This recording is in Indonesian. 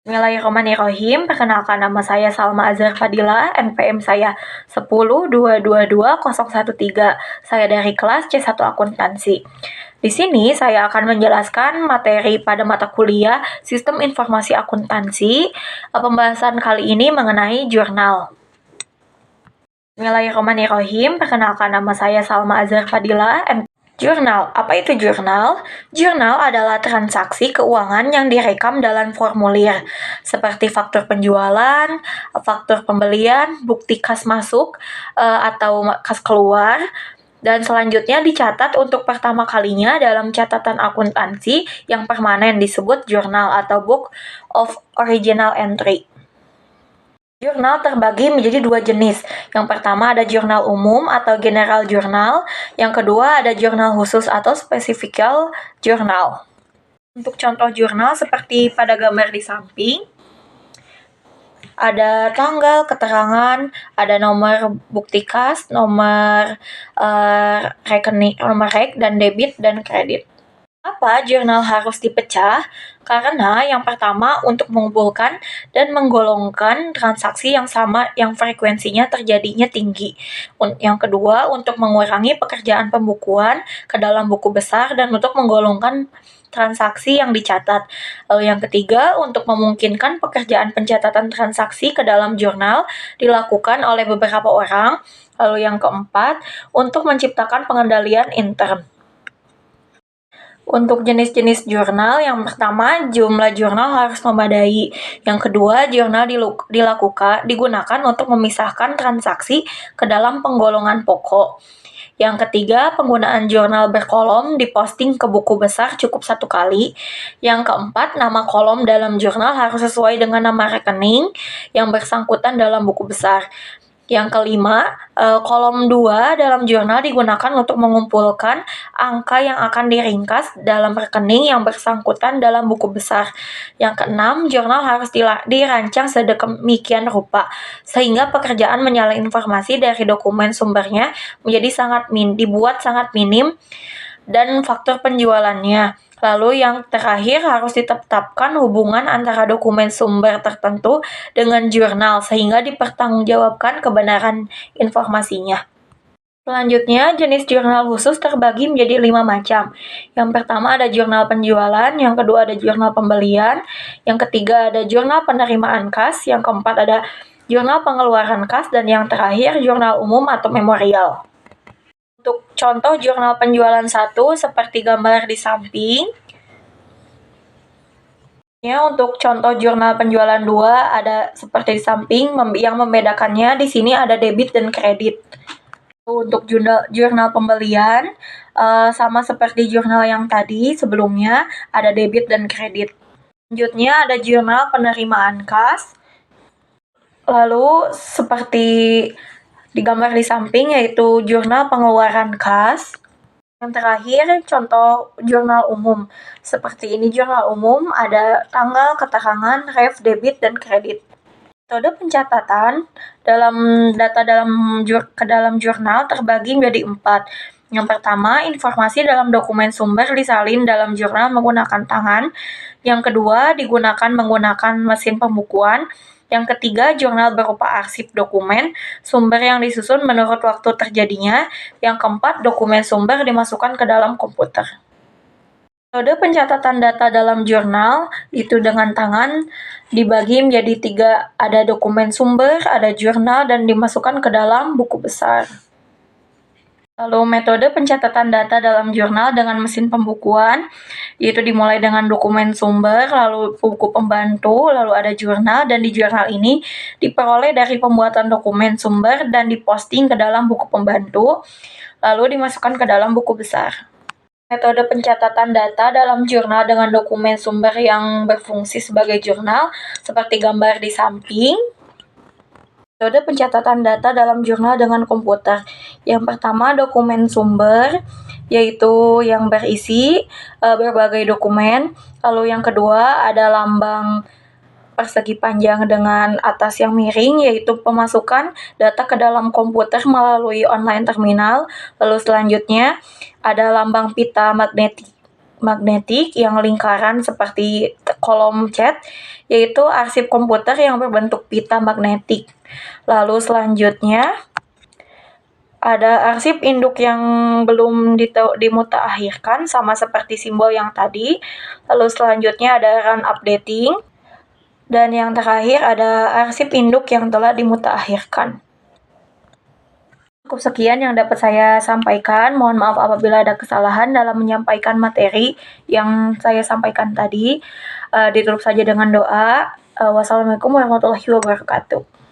Bismillahirrahmanirrahim. Perkenalkan, nama saya Salma Azhar Fadila, NPM saya 10222013. Saya dari kelas C1 Akuntansi. Di sini saya akan menjelaskan materi pada mata kuliah Sistem Informasi Akuntansi. Pembahasan kali ini mengenai jurnal. Bismillahirrahmanirrahim. Perkenalkan, nama saya Salma Azhar Fadila, Jurnal. Apa itu jurnal? Jurnal adalah transaksi keuangan yang direkam dalam formulir, seperti faktur penjualan, faktur pembelian, bukti kas masuk, atau kas keluar, dan selanjutnya dicatat untuk pertama kalinya dalam catatan akuntansi yang permanen disebut jurnal atau Book of Original Entry. Jurnal terbagi menjadi dua jenis. Yang pertama ada jurnal umum atau general journal. Yang kedua ada jurnal khusus atau specifical journal. Untuk contoh jurnal seperti pada gambar di samping, ada tanggal, keterangan, ada nomor bukti kas, nomor rekening, nomor rek, dan debit dan kredit. Apa jurnal harus dipecah? Karena yang pertama untuk mengumpulkan dan menggolongkan transaksi yang sama yang frekuensinya terjadinya tinggi. Yang kedua untuk mengurangi pekerjaan pembukuan ke dalam buku besar dan untuk menggolongkan transaksi yang dicatat. Lalu yang ketiga untuk memungkinkan pekerjaan pencatatan transaksi ke dalam jurnal dilakukan oleh beberapa orang. Lalu yang keempat untuk menciptakan pengendalian intern. Untuk jenis-jenis jurnal, yang pertama jumlah jurnal harus memadai. Yang kedua, jurnal digunakan untuk memisahkan transaksi ke dalam penggolongan pokok. Yang ketiga, penggunaan jurnal berkolom diposting ke buku besar cukup 1 kali. Yang keempat, nama kolom dalam jurnal harus sesuai dengan nama rekening yang bersangkutan dalam buku besar. Yang kelima, kolom 2 dalam jurnal digunakan untuk mengumpulkan angka yang akan diringkas dalam rekening yang bersangkutan dalam buku besar. Yang keenam, jurnal harus dirancang sedemikian rupa, sehingga pekerjaan menyalin informasi dari dokumen sumbernya dibuat sangat minim dan faktur penjualannya. Lalu yang terakhir harus ditetapkan hubungan antara dokumen sumber tertentu dengan jurnal sehingga dipertanggungjawabkan kebenaran informasinya. Selanjutnya, jenis jurnal khusus terbagi menjadi 5 macam. Yang pertama ada jurnal penjualan, yang kedua ada jurnal pembelian, yang ketiga ada jurnal penerimaan kas, yang keempat ada jurnal pengeluaran kas, dan yang terakhir jurnal umum atau memorial. Untuk contoh jurnal penjualan 1 seperti gambar di samping. Untuk contoh jurnal penjualan 2 ada seperti di samping, yang membedakannya di sini ada debit dan kredit. Untuk jurnal pembelian, sama seperti jurnal yang tadi sebelumnya, ada debit dan kredit. Selanjutnya ada jurnal penerimaan kas. Lalu seperti di gambar di samping yaitu jurnal pengeluaran kas. Yang terakhir contoh jurnal umum. Seperti ini jurnal umum ada tanggal, keterangan, ref, debit, dan kredit. Metode pencatatan dalam data ke dalam jurnal terbagi menjadi 4. Yang pertama, informasi dalam dokumen sumber disalin dalam jurnal menggunakan tangan. Yang kedua, digunakan menggunakan mesin pembukuan. Yang ketiga, jurnal berupa arsip dokumen, sumber yang disusun menurut waktu terjadinya. Yang keempat, dokumen sumber dimasukkan ke dalam komputer. Metode pencatatan data dalam jurnal itu dengan tangan dibagi menjadi 3. Ada dokumen sumber, ada jurnal, dan dimasukkan ke dalam buku besar. Lalu metode pencatatan data dalam jurnal dengan mesin pembukuan, yaitu dimulai dengan dokumen sumber, lalu buku pembantu, lalu ada jurnal, dan di jurnal ini diperoleh dari pembuatan dokumen sumber dan diposting ke dalam buku pembantu, lalu dimasukkan ke dalam buku besar. Metode pencatatan data dalam jurnal dengan dokumen sumber yang berfungsi sebagai jurnal, seperti gambar di samping. Metode pencatatan data dalam jurnal dengan komputer. Yang pertama dokumen sumber, yaitu yang berisi berbagai dokumen. Lalu yang kedua ada lambang persegi panjang dengan atas yang miring, yaitu pemasukan data ke dalam komputer melalui online terminal. Lalu selanjutnya ada lambang pita magnetik. magnetik yang lingkaran seperti kolom cat, yaitu arsip komputer yang berbentuk pita magnetik. Lalu selanjutnya ada arsip induk yang belum dimutaakhirkan, sama seperti simbol yang tadi. Lalu selanjutnya ada run updating. Dan yang terakhir ada arsip induk yang telah dimutaakhirkan. Cukup sekian yang dapat saya sampaikan. Mohon maaf apabila ada kesalahan dalam menyampaikan materi yang saya sampaikan tadi. Ditutup saja dengan doa. Wassalamualaikum warahmatullahi wabarakatuh.